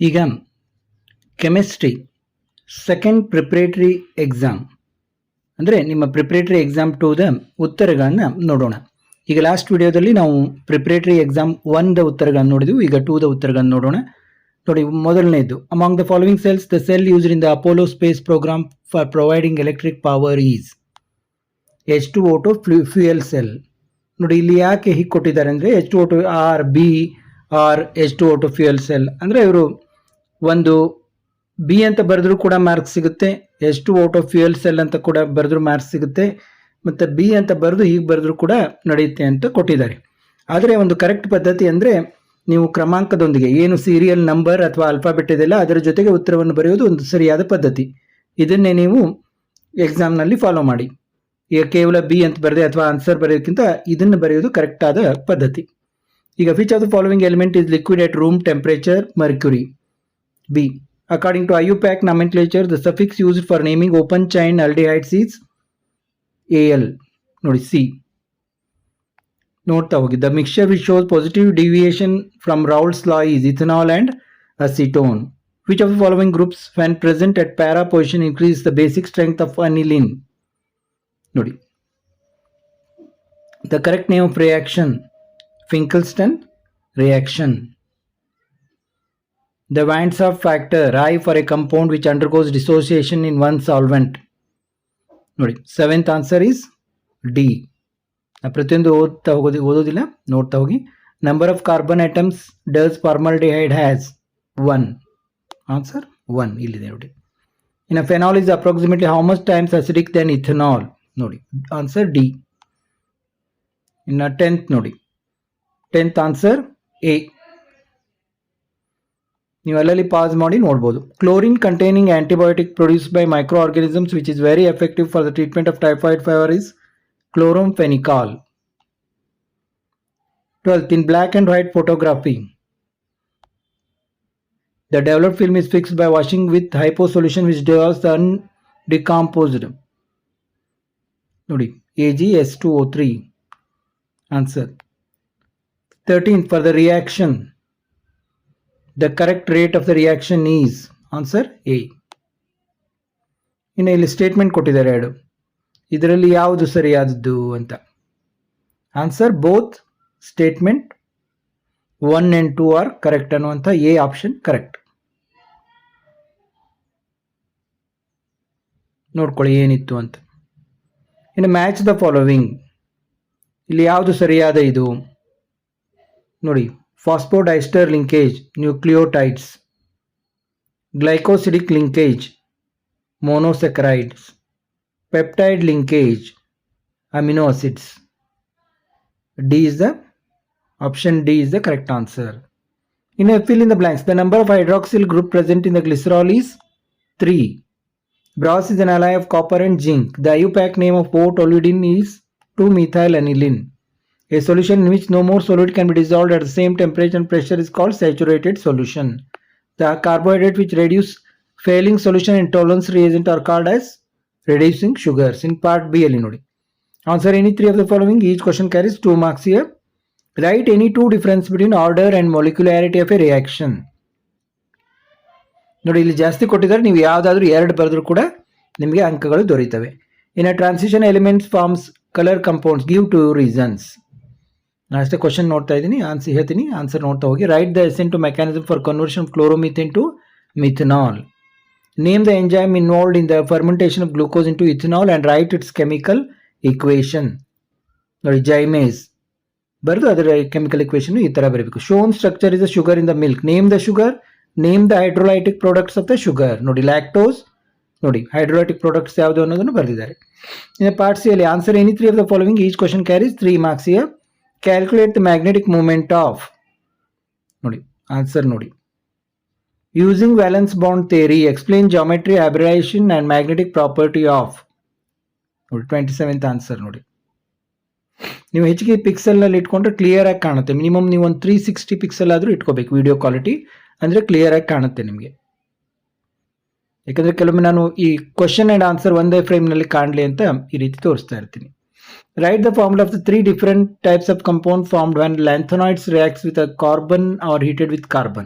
ಈಗ chemistry second preparatory exam ಅಂದರೆ ನಿಮ್ಮ ಪ್ರಿಪ್ರೇಟರಿ ಎಕ್ಸಾಮ್ 2ದ ಉತ್ತರಗಳನ್ನು ನೋಡೋಣ. ಈಗ ಲಾಸ್ಟ್ ವಿಡಿಯೋದಲ್ಲಿ ನಾವು ಪ್ರಿಪ್ರೇಟರಿ ಎಕ್ಸಾಮ್ 1ದ ಉತ್ತರಗಳನ್ನು ನೋಡಿದ್ವಿ. ಈಗ 2ದ ಉತ್ತರಗಳನ್ನು ನೋಡೋಣ. ನೋಡಿ, ಮೊದಲನೇದು, among the following cells the cell used in the Apollo space programme for providing electric power is H2O2 fuel cell. ನೋಡಿ, ಇಲ್ಲಿ ಯಾಕೆ ಹೀಗೆ ಕೊಟ್ಟಿದ್ದಾರೆ ಅಂದರೆ H2O2 or B or H2O2 fuel cell ಅಂದರೆ ಇವರು ಒಂದು ಬಿ ಅಂತ ಬರೆದ್ರೂ ಕೂಡ ಮಾರ್ಕ್ಸ್ ಸಿಗುತ್ತೆ, H2O2 ಫ್ಯೂಯಲ್ ಸೆಲ್ ಅಂತ ಕೂಡ ಬರೆದ್ರೂ ಮಾರ್ಕ್ಸ್ ಸಿಗುತ್ತೆ, ಮತ್ತು ಬಿ ಅಂತ ಬರೆದು ಹೀಗೆ ಬರೆದ್ರೂ ಕೂಡ ನಡೆಯುತ್ತೆ ಅಂತ ಕೊಟ್ಟಿದ್ದಾರೆ. ಆದರೆ ಒಂದು ಕರೆಕ್ಟ್ ಪದ್ಧತಿ ಅಂದರೆ ನೀವು ಕ್ರಮಾಂಕದೊಂದಿಗೆ ಏನು ಸೀರಿಯಲ್ ನಂಬರ್ ಅಥವಾ ಆಲ್ಫಾಬೆಟ್ ಇದೆಯಲ್ಲ ಅದರ ಜೊತೆಗೆ ಉತ್ತರವನ್ನು ಬರೆಯೋದು ಒಂದು ಸರಿಯಾದ ಪದ್ಧತಿ. ಇದನ್ನೇ ನೀವು ಎಕ್ಸಾಮ್ನಲ್ಲಿ ಫಾಲೋ ಮಾಡಿ. ಈಗ ಕೇವಲ ಬಿ ಅಂತ ಬರೆದೆ ಅಥವಾ ಆನ್ಸರ್ ಬರೆಯೋದಕ್ಕಿಂತ ಇದನ್ನು ಬರೆಯೋದು ಕರೆಕ್ಟ್ ಆದ ಪದ್ಧತಿ. ಈಗ which of the following element is liquid at room temperature? Mercury. B. According to IUPAC nomenclature, the suffix used for naming open chain aldehydes is AL. ನೋಡಿ, ಸಿ. ನೋಡ್ತಾ ಹೋಗಿ. The mixture which shows positive deviation from Raoult's law is ethanol and acetone. Which of the following groups when present at para position increase the basic strength of aniline? ನೋಡಿ, the correct name of reaction, Finkelstein reaction. The Weintraub factor, I for a compound which undergoes dissociation in one solvent. ನೋಡಿ, 7th answer is D. ಪ್ರತಿಯೊಂದು ಓದೋದಿಲ್ಲ, ನೋಡ್ತಾ ಹೋಗಿ. Number of carbon items does formaldehyde has? 1. Answer 1 ಇಲ್ಲಿದೆ ನೋಡಿ. ಇನ್ನು phenol is approximately how much times acidic than ethanol? ನೋಡಿ, answer D. ಇನ್ನು 10th ನೋಡಿ, 10th ಆನ್ಸರ್ ಎ. ನೀವು ಅಲ್ಲಲ್ಲಿ ಪಾಸ್ ಮಾಡಿ ನೋಡ್ಬೋದು. Chlorine containing antibiotic produced by microorganisms which is very effective for the treatment of typhoid fever is chloramphenicol. 12th, in black and white photography, the developed film is fixed by washing with hypo solution which dissolves the undecomposed. ನೋಡಿ, AgS2O3 answer. 13th, for the reaction, the correct rate of the reaction is answer A. ಇನ್ನು ಇಲ್ಲಿ statement ಕೊಟ್ಟಿದ್ದಾರೆ 2, ಇದರಲ್ಲಿ ಯಾವುದು ಸರಿಯಾದದ್ದು ಅಂತ. Answer both statement 1 and 2 are correct ಅನ್ನುವಂಥ A option correct. ನೋಡ್ಕೊಳ್ಳಿ ಏನಿತ್ತು ಅಂತ. ಇನ್ನು ಮ್ಯಾಚ್ ದ ಫಾಲೋವಿಂಗ್, ಇಲ್ಲಿ ಯಾವುದು ಸರಿಯಾದ ಇದು ನೋಡಿ. Phosphodiester linkage nucleotides, glycosidic linkage monosaccharides, peptide linkage amino acids. D is the option D is the correct answer. In a fill in the blanks, the number of hydroxyl group present in the glycerol is 3. Brass is an alloy of copper and zinc. The IUPAC name of O-toluidine is 2-methyl-aniline. A solution in which no more solid can be dissolved at the same temperature and pressure is called saturated solution. The carbohydrate which reduce failing solution in tolerance reagent are called as reducing sugars. In part B ಅಲ್ಲಿ ನೋಡಿ. Answer any 3 of the following. Each question carries 2 marks here. Write any 2 difference between order and molecularity of a reaction. ನೋಡಿ, ಇಲ್ಲಿ ಜಾಸ್ತಿ ಕೊಟ್ಟಿದ್ದಾರೆ, ನೀವು ಯಾವುದಾದ್ರೂ 2 ಬರೆದ್ರೂ ಕೂಡ ನಿಮಗೆ ಅಂಕಗಳು ದೊರೆಯುತ್ತವೆ. In a transition elements forms colour compounds give 2 reasons. ನಾನು ಅಷ್ಟೇ ಕ್ವಶನ್ ನೋಡ್ತಾ ಇದ್ದೀನಿ, ಆನ್ಸರ್ ಹೇಳ್ತೀನಿ, ಆನ್ಸರ್ ನೋಡ್ತಾ ಹೋಗಿ. Write the ascent mechanism for conversion of chloromethane to methanol. Name the enzyme involved in the fermentation of glucose into ethanol and write its chemical equation. ನೋಡಿ, zymase ಬರೆದು ಅದರ ಕೆಮಿಕಲ್ ಇಕ್ವೇಷನ್ ಈ ಥರ ಬರಬೇಕು. Shown structure is the sugar in the milk. Name the sugar, name the hydrolytic products of the sugar. ನೋಡಿ, lactose, ನೋಡಿ hydrolytic products ಯಾವುದು ಅನ್ನೋದನ್ನು ಬರೆದಿದ್ದಾರೆ. ಇನ್ನು ಪಾರ್ಟ್ ಸಿ ಅಲ್ಲಿ answer any 3 of the following. Each question carries 3 marks here. Calculate the magnetic moment of, ನೋಡಿ answer ನೋಡಿ. Using valence bond theory explain geometry abrasion and magnetic property of. ನೋಡಿ, 27th answer ನೋಡಿ. ನೀವು ಹೆಚ್ಚಿಗೆ ಪಿಕ್ಸೆಲ್ನಲ್ಲಿ ಇಟ್ಕೊಂಡ್ರೆ clear ಆಗಿ ಕಾಣುತ್ತೆ. ಮಿನಿಮಮ್ ನೀವು ಒಂದು 360 ಪಿಕ್ಸೆಲ್ ಆದರೂ ಇಟ್ಕೋಬೇಕು ವಿಡಿಯೋ ಕ್ವಾಲಿಟಿ, ಅಂದರೆ ಕ್ಲಿಯರ್ ಆಗಿ ಕಾಣುತ್ತೆ ನಿಮಗೆ. ಯಾಕಂದರೆ ಕೆಲವೊಮ್ಮೆ ನಾನು ಈ ಕ್ವಶನ್ ಆ್ಯಂಡ್ ಆನ್ಸರ್ ಒಂದೇ ಫ್ರೇಮ್ನಲ್ಲಿ ಕಾಣಲಿ ಅಂತ ಈ ರೀತಿ ತೋರಿಸ್ತಾ ಇರ್ತೀನಿ. Write the formula of the 3 different types of compound formed when lanthanoids reacts with a carbon or heated with carbon.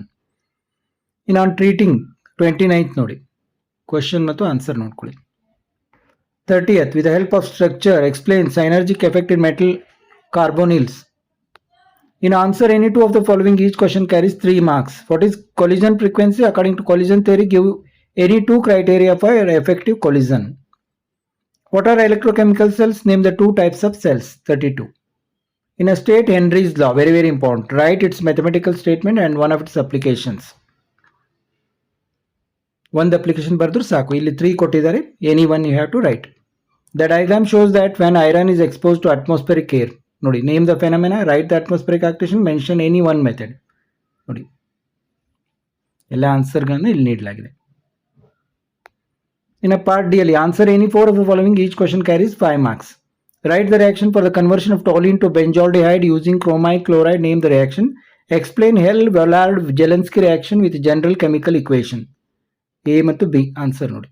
ಇನ್ನು ಆನ್ ಟ್ರೀಟಿಂಗ್ 29th ನೋಡಿ, ಕ್ವಶನ್ ಮತ್ತು ಆನ್ಸರ್ ನೋಡ್ಕೊಳ್ಳಿ. 30th, with the help of structure, explain synergic effect in metal carbonyls. In answer any two of the following, each question carries 3 marks. What is collision frequency? According to collision theory, give any 2 criteria for effective collision. What are electrochemical cells? Name the 2 types of cells. 32. In a state, Henry's law, very very important. Write its mathematical statement and one of its applications. One application bardur saku. Illi 3 kottidare. Any one you have to write. The diagram shows that when iron is exposed to atmospheric air, nodi, name the phenomena, write the atmospheric accretion, mention any one method. Nodi, ella answer gannu illi needalagide. In a part D, answer any 4 of the following, each question carries 5 marks. Write the reaction for the conversion of toluene to benzaldehyde using chromite chloride, name the reaction. Explain Hell-Vallard-Jelensky reaction with general chemical equation. A ಮತ್ತು B answer ನೋಡಿ.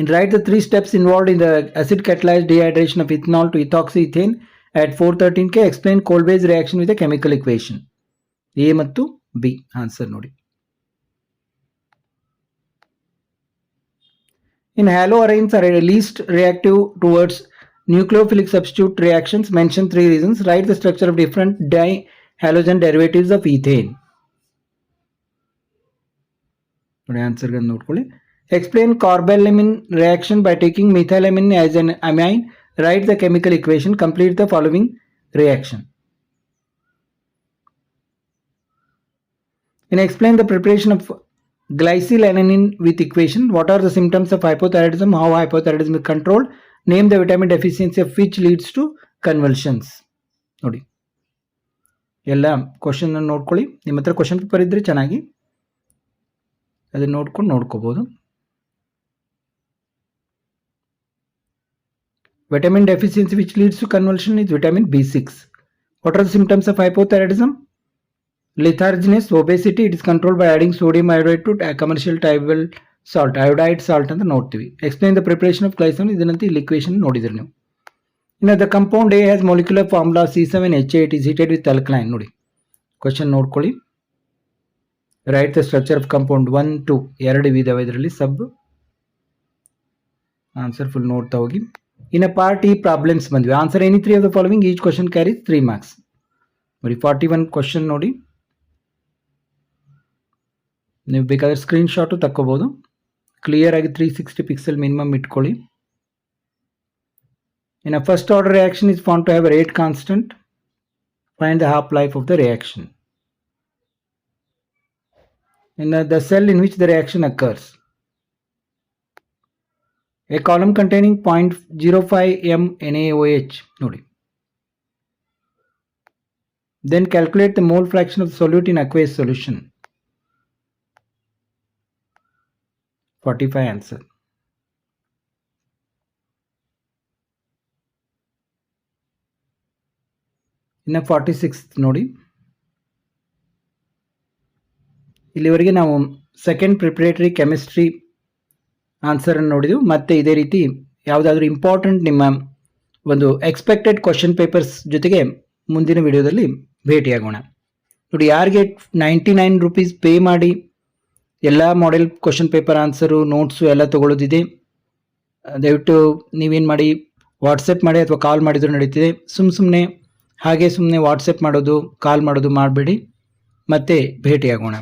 In write the 3 steps involved in the acid catalyzed dehydration of ethanol to ethoxyethane at 413 K. Explain Kolbe's reaction with a chemical equation. A ಮತ್ತು B answer ನೋಡಿ. In haloarenes are least reactive towards nucleophilic substitute reactions. Mention 3 reasons. Write the structure of different dihalogen derivatives of ethane. Answer ನೋಡ್ಕೊಳ್ಳಿ. Explain carbamine reaction by taking methylamine as an amine. Write the chemical equation. Complete the following reaction. And explain the preparation of glycylanin with equation. What are the symptoms of hypothyroidism? How hypothyroidism is controlled? Name the vitamin deficiency of which leads to convulsions. ನೋಡಿ, ಎಲ್ಲ question ನೋಡ್ಕೊಳ್ಳಿ. ನಿಮ್ಮ ಹತ್ರ question paper ಇದ್ರೆ ಚೆನ್ನಾಗಿ ಅದನ್ನ ನೋಡ್ಕೋಬಹುದು. Vitamin deficiency which leads to convulsion is vitamin B6. What are the symptoms of hypothyroidism? Letharginess, obesity. It is controlled by adding sodium iodide to commercial table salt, iodide salt ಅಂತ ನೋಡ್ತೀವಿ. Explain the preparation of glycerin. ಇದನ್ನಂತ ಇಲ್ಲಿ equation ನೋಡಿದ್ರಿ ನೀವು. Now the compound A has molecular formula C7H8 is heated with alkaline. ನೋಡಿ, question ನೋಡ್ಕೊಳ್ಳಿ. Write the structure of compound 1, 2 ಎರಡು ವಿಧವ ಇದರಲ್ಲಿ ಸಬ್ answer full ನೋಡ್ತಾ ಹೋಗಿ. In a part E problems ಬಂದ್ವಿ. Answer any 3 of the following, each question carries 3 marks. ನೋಡಿ 41 question ನೋಡಿ, ನೀವು ಬೇಕಾದ್ರೆ ಸ್ಕ್ರೀನ್ ಶಾಟು ತಕ್ಕೋಬಹುದು. ಕ್ಲಿಯರ್ ಆಗಿ 360 ಪಿಕ್ಸೆಲ್ ಮಿನಿಮಮ್ ಇಟ್ಕೊಳ್ಳಿ. In a first order reaction is found to have a rate constant. Find the half life of the reaction. In the cell in which the reaction occurs, a column containing 0.05 m NaOH. ನೋಡಿ, then calculate the mole fraction of the solute in aqueous solution. 45 answer. ಇನ್ನು 46 ನೋಡಿ, ಇಲ್ಲಿವರೆಗೆ ನಾವು second preparatory chemistry answer ಅನ್ನು ನೋಡಿದೆವು. ಮತ್ತೆ ಇದೇ ರೀತಿ ಯಾವುದಾದ್ರೂ ಇಂಪಾರ್ಟೆಂಟ್ ನಿಮ್ಮ ಒಂದು ಎಕ್ಸ್ಪೆಕ್ಟೆಡ್ ಕ್ವಶನ್ ಪೇಪರ್ಸ್ ಜೊತೆಗೆ ಮುಂದಿನ ವಿಡಿಯೋದಲ್ಲಿ ಭೇಟಿಯಾಗೋಣ. ನೋಡಿ, ಯಾರಿಗೆ 99 ರೂಪೀಸ್ ಪೇ ಮಾಡಿ ಎಲ್ಲ model question paper answer notes ಎಲ್ಲ ತೊಗೊಳ್ಳೋದಿದೆ, ದಯವಿಟ್ಟು ನೀವೇನು ಮಾಡಿ, ವಾಟ್ಸಪ್ ಮಾಡಿ ಅಥವಾ ಕಾಲ್ ಮಾಡಿದ್ರು ನಡೀತಿದೆ. ಸುಮ್ಮನೆ ಹಾಗೆ ಸುಮ್ಮನೆ ವಾಟ್ಸಪ್ ಮಾಡೋದು ಕಾಲ್ ಮಾಡೋದು ಮಾಡಬೇಡಿ. ಮತ್ತೆ ಭೇಟಿಯಾಗೋಣ.